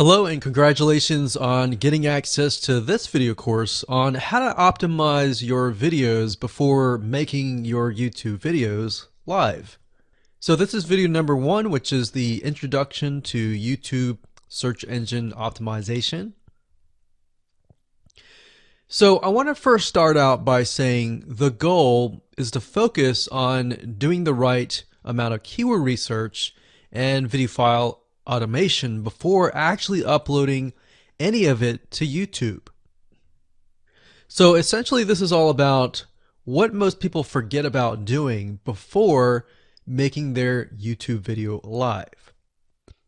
Hello and congratulations on getting access to this video course on how to optimize your videos before making your YouTube videos live. So this is video number 1, which is the introduction to YouTube search engine optimization. So I want to first start out by saying the goal is to focus on doing the right amount of keyword research and video file automation before actually uploading any of it to YouTube. So essentially this is all about what most people forget about doing before making their YouTube video live.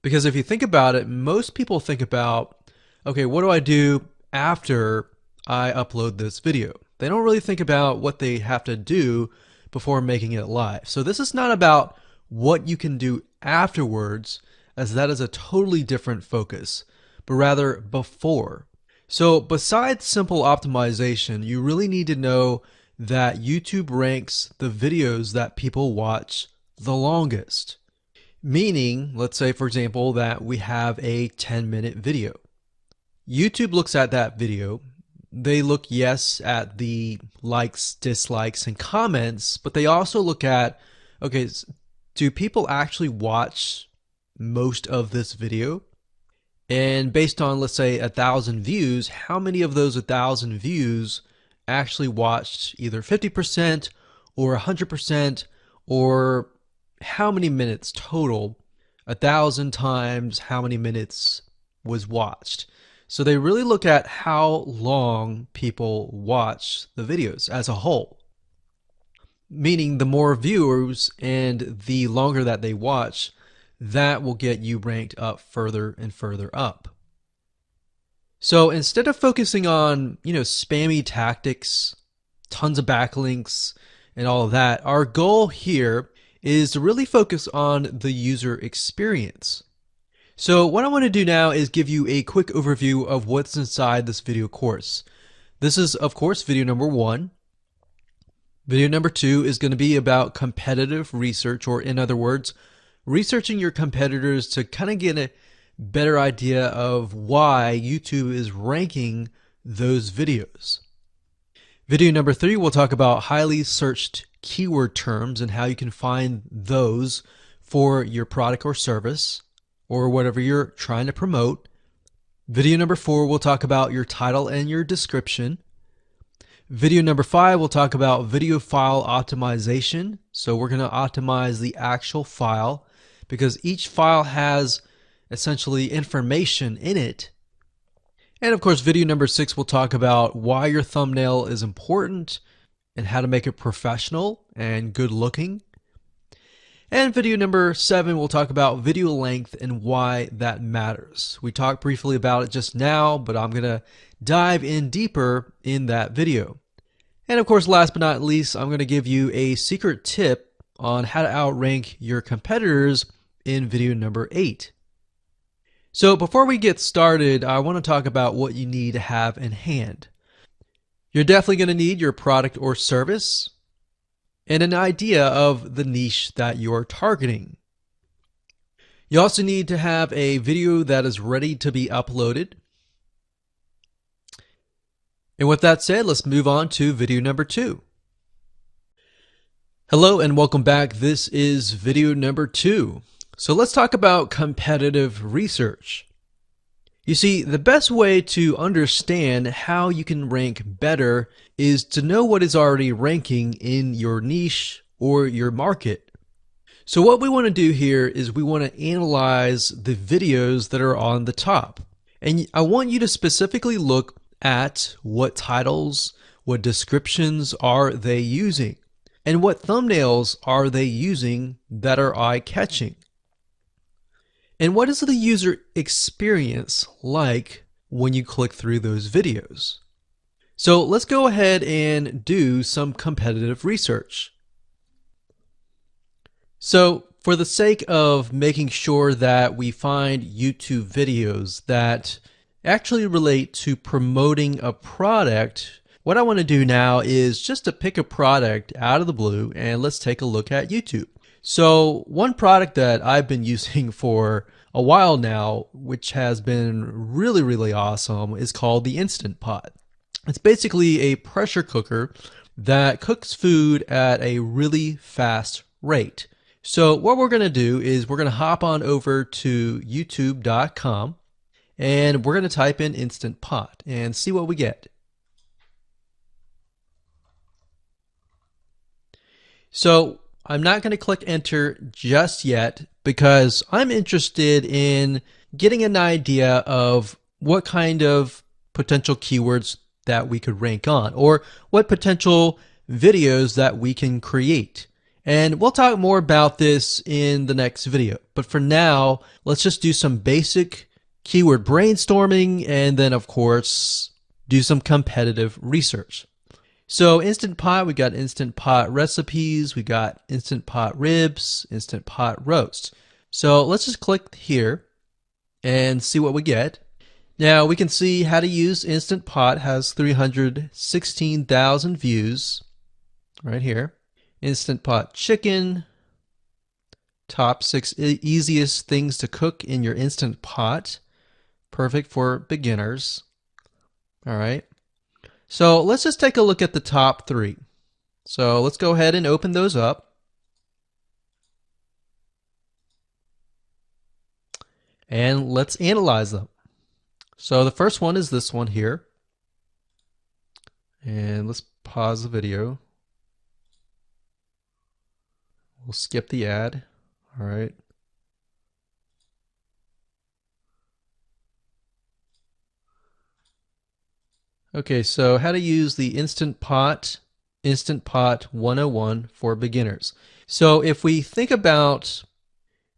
Because if you think about it, most people think about, okay, what do I do after I upload this video? They don't really think about what they have to do before making it live. So this is not about what you can do afterwards, as that is a totally different focus, but rather before. So besides simple optimization, you really need to know that YouTube ranks the videos that people watch the longest. Meaning, let's say for example that we have a 10-minute video. YouTube looks at that video. They look, yes, at the likes, dislikes, and comments, but they also look at, okay, do people actually watch most of this video? And based on, let's say, 1,000 views, how many of those 1,000 views actually watched either 50% or 100%, or how many minutes total? 1,000 times how many minutes was watched. So they really look at how long people watch the videos as a whole. Meaning the more viewers and the longer that they watch, that will get you ranked up further and further up. So instead of focusing on, spammy tactics, tons of backlinks, and all of that, our goal here is to really focus on the user experience. So what I want to do now is give you a quick overview of what's inside this video course. This is, of course, video number 1. Video number 2 is going to be about competitive research, or in other words, researching your competitors to kind of get a better idea of why YouTube is ranking those videos. Video number 3, we'll talk about highly searched keyword terms and how you can find those for your product or service or whatever you're trying to promote. Video number 4, we'll talk about your title and your description. Video number 5, we'll talk about video file optimization. So we're going to optimize the actual file, because each file has essentially information in it. And of course, video number 6 will talk about why your thumbnail is important and how to make it professional and good looking. And video number 7 will talk about video length and why that matters. We talked briefly about it just now, but I'm going to dive in deeper in that video. And of course, last but not least, I'm going to give you a secret tip on how to outrank your competitors in video number 8. So before we get started, I want to talk about what you need to have in hand. You're definitely going to need your product or service and an idea of the niche that you're targeting. You also need to have a video that is ready to be uploaded. And with that said, let's move on to video number 2. Hello and welcome back. This is video number 2. So let's talk about competitive research. You see, the best way to understand how you can rank better is to know what is already ranking in your niche or your market. So what we want to do here is we want to analyze the videos that are on the top. And I want you to specifically look at what titles, what descriptions are they using, and what thumbnails are they using that are eye-catching. And what is the user experience like when you click through those videos? So let's go ahead and do some competitive research. So for the sake of making sure that we find YouTube videos that actually relate to promoting a product, what I want to do now is just to pick a product out of the blue and let's take a look at YouTube. So one product that I've been using for a while now, which has been really awesome, is called the Instant Pot. It's basically a pressure cooker that cooks food at a really fast rate. So what we're going to do is we're going to hop on over to youtube.com and we're going to type in Instant Pot and see what we get. So I'm not going to click enter just yet because I'm interested in getting an idea of what kind of potential keywords that we could rank on, or what potential videos that we can create. And we'll talk more about this in the next video. But for now, let's just do some basic keyword brainstorming and then, of course, do some competitive research. So Instant Pot, we got Instant Pot recipes, we got Instant Pot ribs, Instant Pot roast. So let's just click here and see what we get. Now we can see how to use Instant Pot has 316,000 views right here. Instant Pot chicken, top 6 easiest things to cook in your Instant Pot. Perfect for beginners. All right. So let's just take a look at the top 3. So let's go ahead and open those up. And let's analyze them. So the first one is this one here. And let's pause the video. We'll skip the ad. All right. Okay, so how to use the Instant Pot 101 for beginners. So if we think about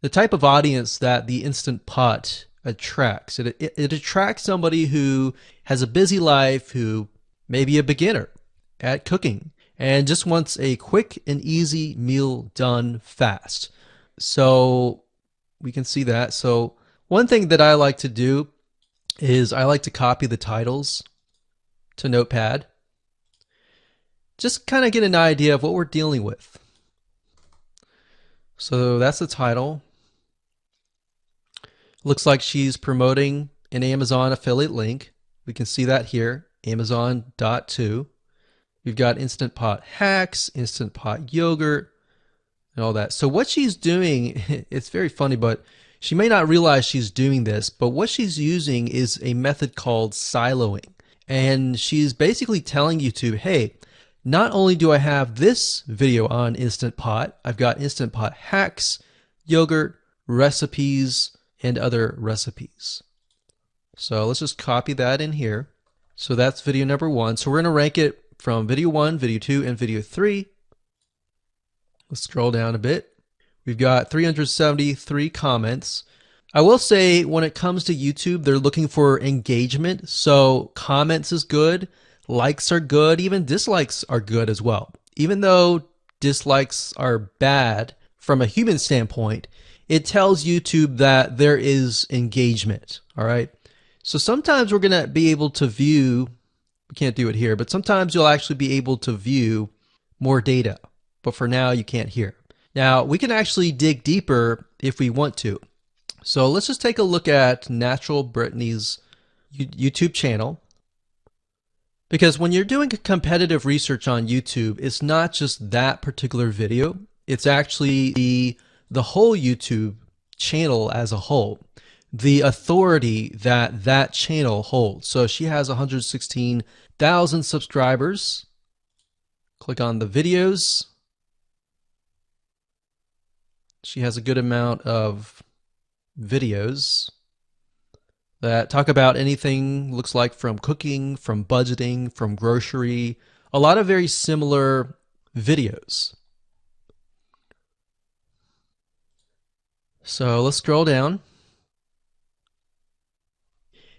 the type of audience that the Instant Pot attracts, it attracts somebody who has a busy life, who may be a beginner at cooking and just wants a quick and easy meal done fast. So we can see that. So one thing that I like to do is I like to copy the titles to Notepad. Just kind of get an idea of what we're dealing with. So that's the title. Looks like she's promoting an Amazon affiliate link. We can see that here, Amazon.to. We've got Instant Pot hacks, Instant Pot yogurt, and all that. So what she's doing, it's very funny, but she may not realize she's doing this, but what she's using is a method called siloing. And she's basically telling YouTube, hey, not only do I have this video on Instant Pot, I've got Instant Pot hacks, yogurt, recipes, and other recipes. So let's just copy that in here. So that's video number 1. So we're going to rank it from video 1, video 2, and video 3. Let's scroll down a bit. We've got 373 comments. I will say when it comes to YouTube, they're looking for engagement. So comments is good, likes are good, even dislikes are good as well. Even though dislikes are bad from a human standpoint, it tells YouTube that there is engagement. All right. So sometimes we're going to be able to view, we can't do it here, but sometimes you'll actually be able to view more data. But for now, you can't hear. Now, we can actually dig deeper if we want to. So let's just take a look at Natural Brittany's YouTube channel. Because when you're doing competitive research on YouTube, it's not just that particular video. It's actually the whole YouTube channel as a whole. The authority that that channel holds. So she has 116,000 subscribers. Click on the videos. She has a good amount of videos that talk about anything, looks like from cooking, from budgeting, from grocery, a lot of very similar videos. So let's scroll down.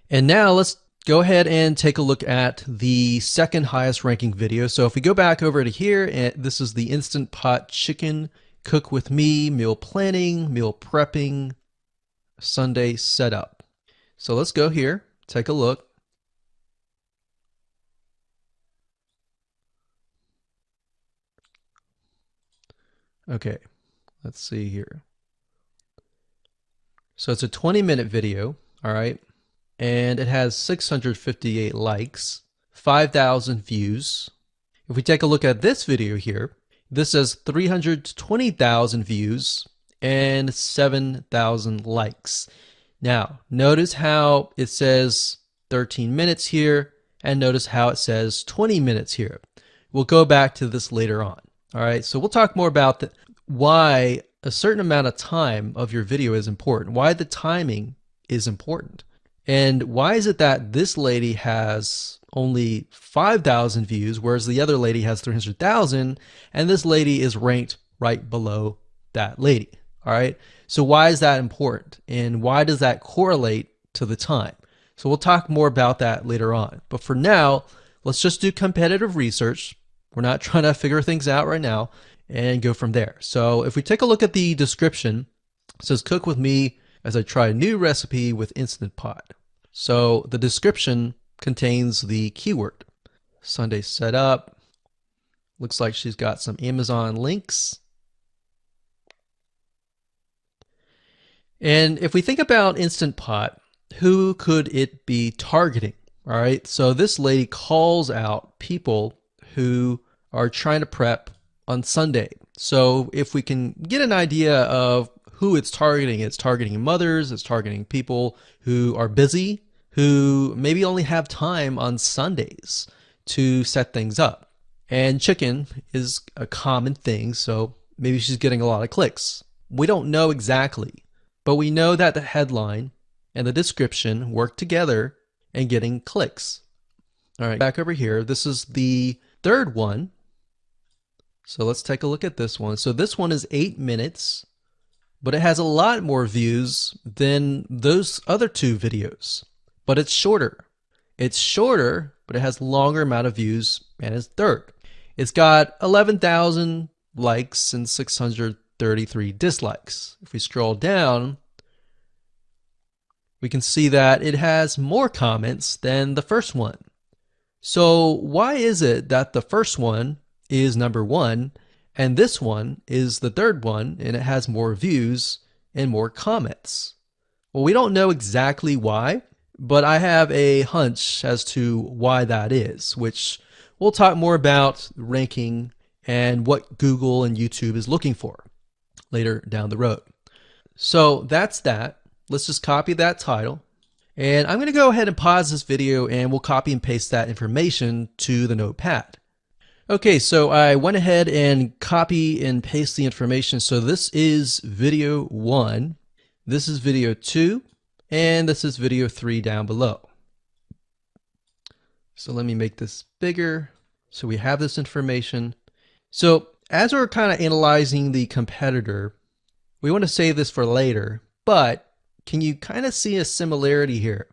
And now let's go ahead and take a look at the second highest ranking video. So if we go back over to here, and this is the Instant Pot chicken, cook with me, meal planning, meal prepping, Sunday setup. So let's go here, take a look. Okay, let's see here. So it's a 20-minute video, all right, and it has 658 likes, 5,000 views. If we take a look at this video here, this has 320,000 views and 7,000 likes. Now, notice how it says 13 minutes here, and notice how it says 20 minutes here. We'll go back to this later on. All right, so we'll talk more about why a certain amount of time of your video is important, why the timing is important. And why is it that this lady has only 5,000 views, whereas the other lady has 300,000, and this lady is ranked right below that lady? All right, so why is that important, and why does that correlate to the time? So we'll talk more about that later on. But for now, let's just do competitive research. We're not trying to figure things out right now, and go from there. So if we take a look at the description, it says cook with me as I try a new recipe with Instant Pot. So the description contains the keyword. Sunday setup. Looks like she's got some Amazon links. And if we think about Instant Pot, who could it be targeting? All right, so this lady calls out people who are trying to prep on Sunday. So if we can get an idea of who it's targeting mothers, it's targeting people who are busy, who maybe only have time on Sundays to set things up. And chicken is a common thing, so maybe she's getting a lot of clicks. We don't know exactly, but we know that the headline and the description work together and getting clicks. All right, back over here, this is the third one. So let's take a look at this one. So this one is 8 minutes, but it has a lot more views than those other two videos. But it's shorter. It's shorter, but it has longer amount of views, and it's third. It's got 11,000 likes and 633 dislikes. If we scroll down, we can see that it has more comments than the first one. So why is it that the first one is number one and this one is the third one and it has more views and more comments? Well, we don't know exactly why, but I have a hunch as to why that is, which we'll talk more about ranking and what Google and YouTube is looking for later down the road. So that's that. Let's just copy that title. And I'm going to go ahead and pause this video and we'll copy and paste that information to the notepad. Okay, so I went ahead and copy and paste the information. So this is video 1, this is video 2, and this is video 3 down below. So let me make this bigger. So we have this information. So as we're kind of analyzing the competitor, we want to save this for later, but can you kind of see a similarity here?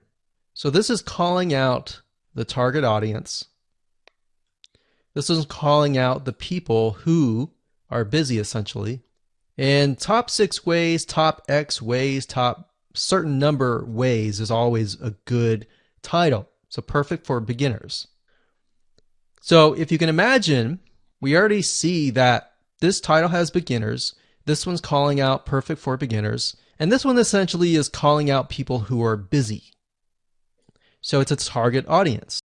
So this is calling out the target audience. This is calling out the people who are busy, essentially. And top 6 ways, top X ways, top certain number ways is always a good title. So perfect for beginners. So if you can imagine, we already see that this title has beginners. This one's calling out perfect for beginners. And this one essentially is calling out people who are busy. So it's a target audience.